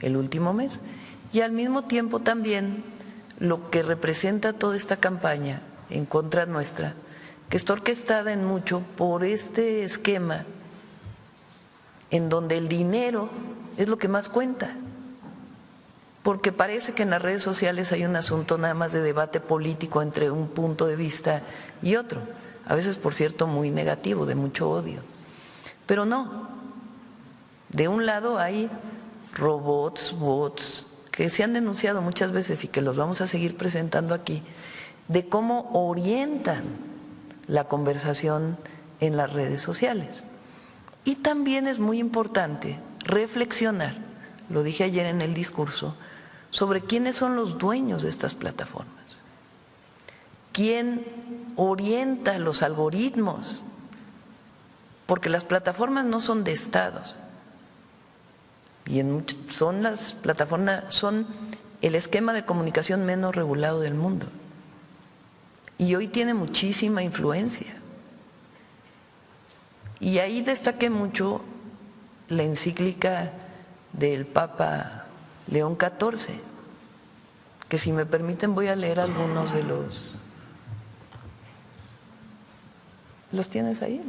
el último mes. Y al mismo tiempo también lo que representa toda esta campaña en contra nuestra, que está orquestada en mucho por este esquema en donde el dinero es lo que más cuenta, porque parece que en las redes sociales hay un asunto nada más de debate político entre un punto de vista y otro, a veces, por cierto, muy negativo, de mucho odio. Pero no, de un lado hay robots, bots, que se han denunciado muchas veces y que los vamos a seguir presentando aquí, de cómo orientan la conversación en las redes sociales. Y también es muy importante reflexionar, lo dije ayer en el discurso, sobre quiénes son los dueños de estas plataformas, quién orienta los algoritmos, porque las plataformas no son de estados, y son las plataformas, son el esquema de comunicación menos regulado del mundo, y hoy tiene muchísima influencia. Y ahí destaqué mucho la encíclica del Papa León XIV, que si me permiten voy a leer algunos de los… ¿Los tienes ahí?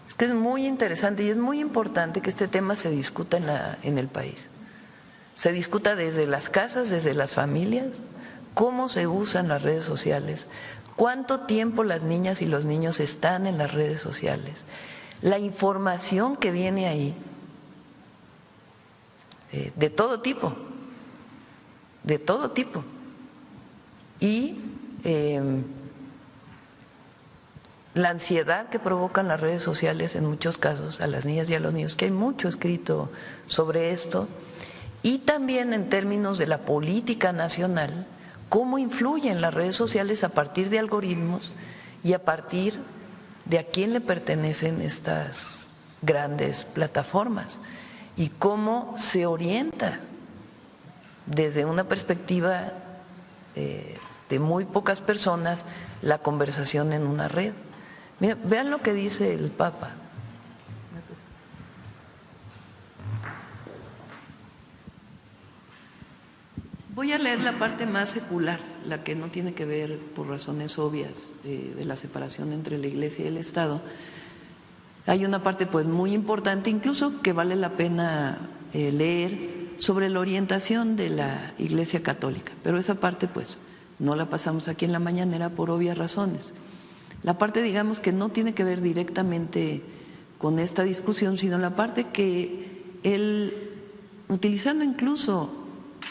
Es que es muy interesante y es muy importante que este tema se discuta en el país. Se discuta desde las casas, desde las familias, cómo se usan las redes sociales, cuánto tiempo las niñas y los niños están en las redes sociales, la información que viene ahí, de todo tipo, y la ansiedad que provocan las redes sociales en muchos casos a las niñas y a los niños, que hay mucho escrito sobre esto, y también en términos de la política nacional, cómo influyen las redes sociales a partir de algoritmos y a partir de a quién le pertenecen estas grandes plataformas y cómo se orienta desde una perspectiva de muy pocas personas la conversación en una red. Mira, vean lo que dice el Papa. Voy a leer la parte más secular, la que no tiene que ver, por razones obvias, de la separación entre la Iglesia y el Estado. Hay una parte pues muy importante, incluso que vale la pena leer, sobre la orientación de la Iglesia Católica, pero esa parte pues no la pasamos aquí en la mañanera por obvias razones. La parte, digamos, que no tiene que ver directamente con esta discusión, sino la parte que él, utilizando incluso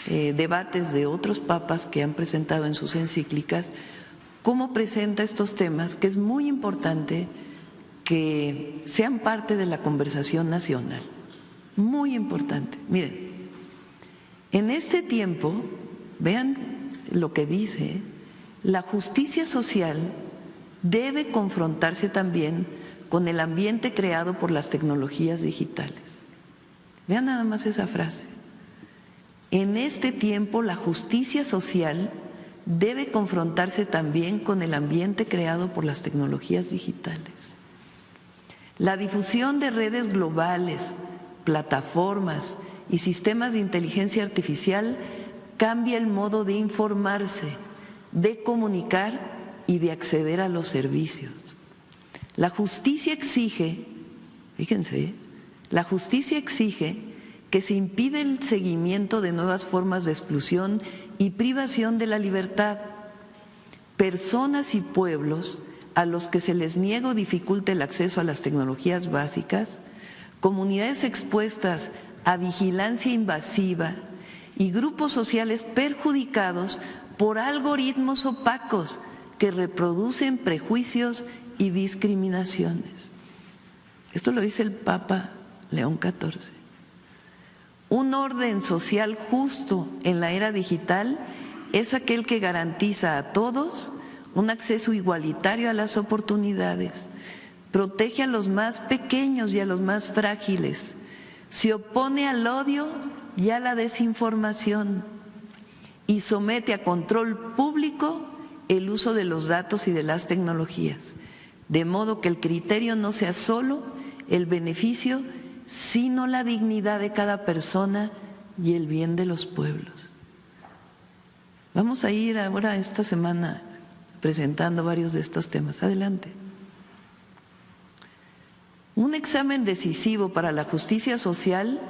debates de otros papas que han presentado en sus encíclicas, cómo presenta estos temas, que es muy importante que sean parte de la conversación nacional, muy importante. Miren, en este tiempo, vean lo que dice, la justicia social debe confrontarse también con el ambiente creado por las tecnologías digitales. Vean nada más esa frase. En este tiempo, la justicia social debe confrontarse también con el ambiente creado por las tecnologías digitales. La difusión de redes globales, plataformas y sistemas de inteligencia artificial cambia el modo de informarse, de comunicar y de acceder a los servicios. La justicia exige, fíjense, la justicia exige que se impide el seguimiento de nuevas formas de exclusión y privación de la libertad. Personas y pueblos a los que se les niega o dificulta el acceso a las tecnologías básicas, comunidades expuestas a vigilancia invasiva y grupos sociales perjudicados por algoritmos opacos que reproducen prejuicios y discriminaciones. Esto lo dice el Papa León XIV. Un orden social justo en la era digital es aquel que garantiza a todos un acceso igualitario a las oportunidades, protege a los más pequeños y a los más frágiles, se opone al odio y a la desinformación y somete a control público el uso de los datos y de las tecnologías, de modo que el criterio no sea solo el beneficio, sino la dignidad de cada persona y el bien de los pueblos. Vamos a ir ahora esta semana presentando varios de estos temas. Adelante. Un examen decisivo para la justicia social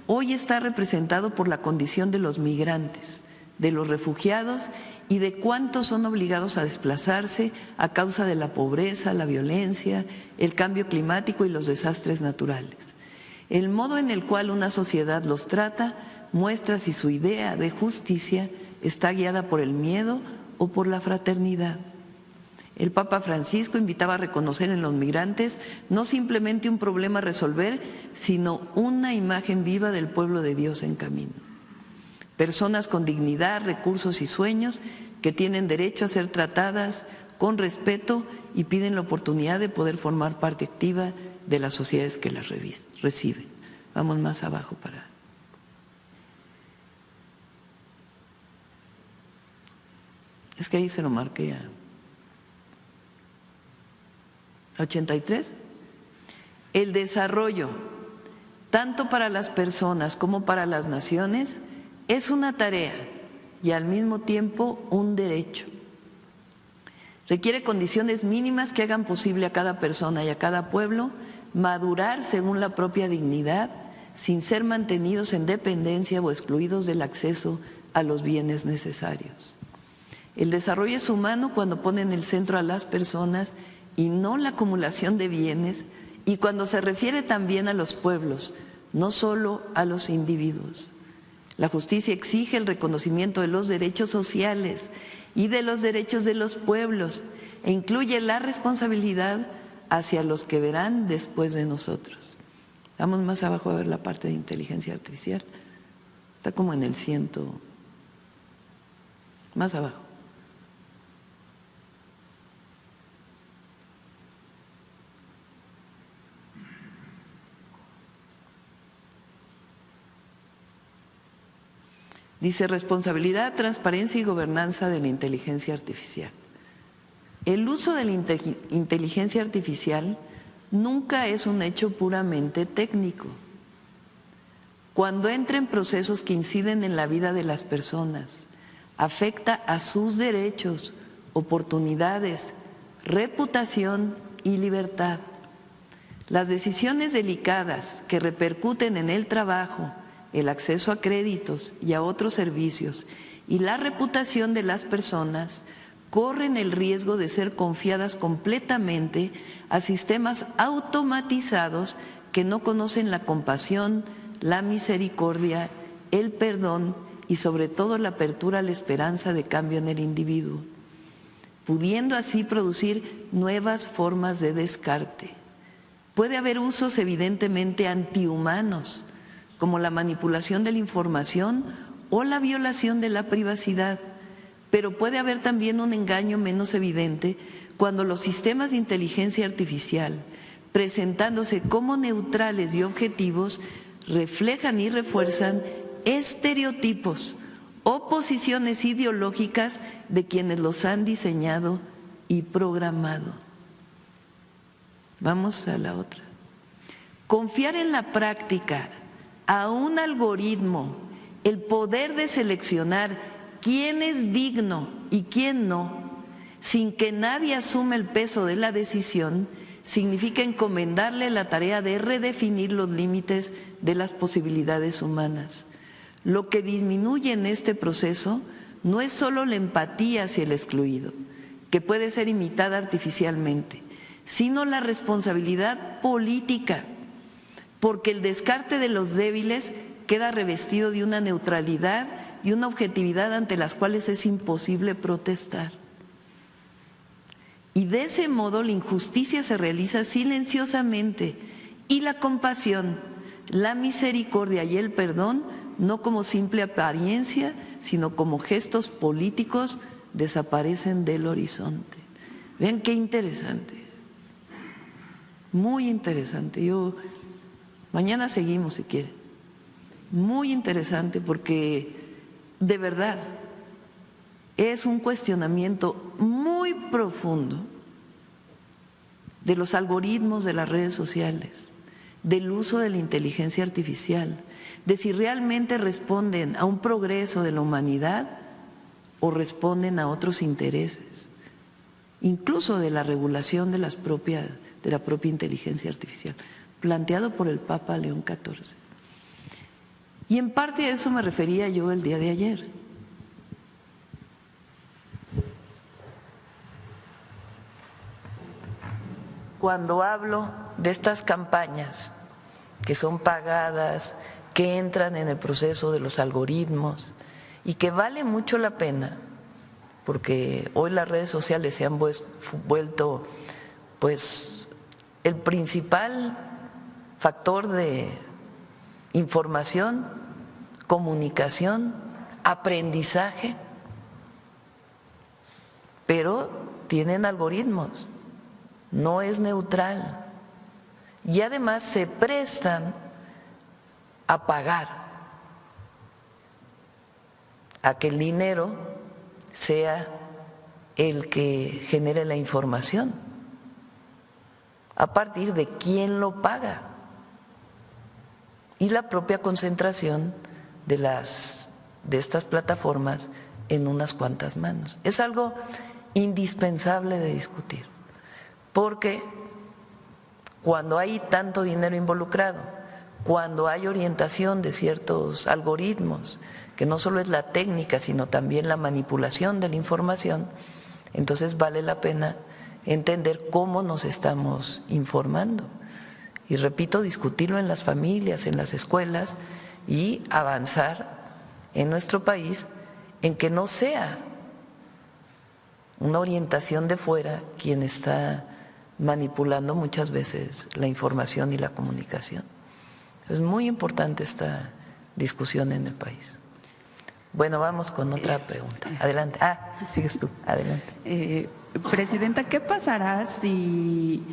hoy está representado por la condición de los migrantes, de los refugiados y de cuántos son obligados a desplazarse a causa de la pobreza, la violencia, el cambio climático y los desastres naturales. El modo en el cual una sociedad los trata muestra si su idea de justicia está guiada por el miedo o por la fraternidad. El Papa Francisco invitaba a reconocer en los migrantes no simplemente un problema a resolver, sino una imagen viva del pueblo de Dios en camino. Personas con dignidad, recursos y sueños que tienen derecho a ser tratadas con respeto y piden la oportunidad de poder formar parte activa de las sociedades que las reciben. Vamos más abajo para… Es que ahí se lo marqué ya. 83. El desarrollo, tanto para las personas como para las naciones, es una tarea y al mismo tiempo un derecho. Requiere condiciones mínimas que hagan posible a cada persona y a cada pueblo madurar según la propia dignidad, sin ser mantenidos en dependencia o excluidos del acceso a los bienes necesarios. El desarrollo es humano cuando pone en el centro a las personas y no la acumulación de bienes, y cuando se refiere también a los pueblos, no solo a los individuos. La justicia exige el reconocimiento de los derechos sociales y de los derechos de los pueblos e incluye la responsabilidad hacia los que verán después de nosotros. Vamos más abajo a ver la parte de inteligencia artificial. Está como en el 100, más abajo. Dice responsabilidad, transparencia y gobernanza de la inteligencia artificial. El uso de la inteligencia artificial nunca es un hecho puramente técnico. Cuando entra en procesos que inciden en la vida de las personas, afecta a sus derechos, oportunidades, reputación y libertad. Las decisiones delicadas que repercuten en el trabajo, el acceso a créditos y a otros servicios y la reputación de las personas corren el riesgo de ser confiadas completamente a sistemas automatizados que no conocen la compasión, la misericordia, el perdón y sobre todo la apertura a la esperanza de cambio en el individuo, pudiendo así producir nuevas formas de descarte. Puede haber usos evidentemente antihumanos, como la manipulación de la información o la violación de la privacidad, pero puede haber también un engaño menos evidente cuando los sistemas de inteligencia artificial, presentándose como neutrales y objetivos, reflejan y refuerzan estereotipos o posiciones ideológicas de quienes los han diseñado y programado. Vamos a la otra. Confiar en la práctica a un algoritmo el poder de seleccionar quién es digno y quién no, sin que nadie asuma el peso de la decisión, significa encomendarle la tarea de redefinir los límites de las posibilidades humanas. Lo que disminuye en este proceso no es solo la empatía hacia el excluido, que puede ser imitada artificialmente, sino la responsabilidad política, porque el descarte de los débiles queda revestido de una neutralidad y una objetividad ante las cuales es imposible protestar. Y de ese modo la injusticia se realiza silenciosamente y la compasión, la misericordia y el perdón, no como simple apariencia, sino como gestos políticos, desaparecen del horizonte. Vean qué interesante, muy interesante. Mañana seguimos si quieren. Muy interesante porque de verdad es un cuestionamiento muy profundo de los algoritmos de las redes sociales, del uso de la inteligencia artificial, de si realmente responden a un progreso de la humanidad o responden a otros intereses, incluso de la regulación de la propia inteligencia artificial, planteado por el Papa León XIV. Y en parte a eso me refería yo el día de ayer. Cuando hablo de estas campañas que son pagadas, que entran en el proceso de los algoritmos y que vale mucho la pena, porque hoy las redes sociales se han vuelto pues el principal factor de información, comunicación, aprendizaje, pero tienen algoritmos, no es neutral y además se prestan a pagar a que el dinero sea el que genere la información, a partir de quién lo paga y la propia concentración de estas plataformas en unas cuantas manos. Es algo indispensable de discutir, porque cuando hay tanto dinero involucrado, cuando hay orientación de ciertos algoritmos, que no solo es la técnica, sino también la manipulación de la información, entonces vale la pena entender cómo nos estamos informando. Y repito, discutirlo en las familias, en las escuelas y avanzar en nuestro país en que no sea una orientación de fuera quien está manipulando muchas veces la información y la comunicación. Es muy importante esta discusión en el país. Bueno, vamos con otra pregunta. Adelante. Sigues tú. Adelante. Presidenta, ¿qué pasará si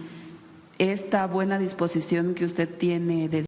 esta buena disposición que usted tiene de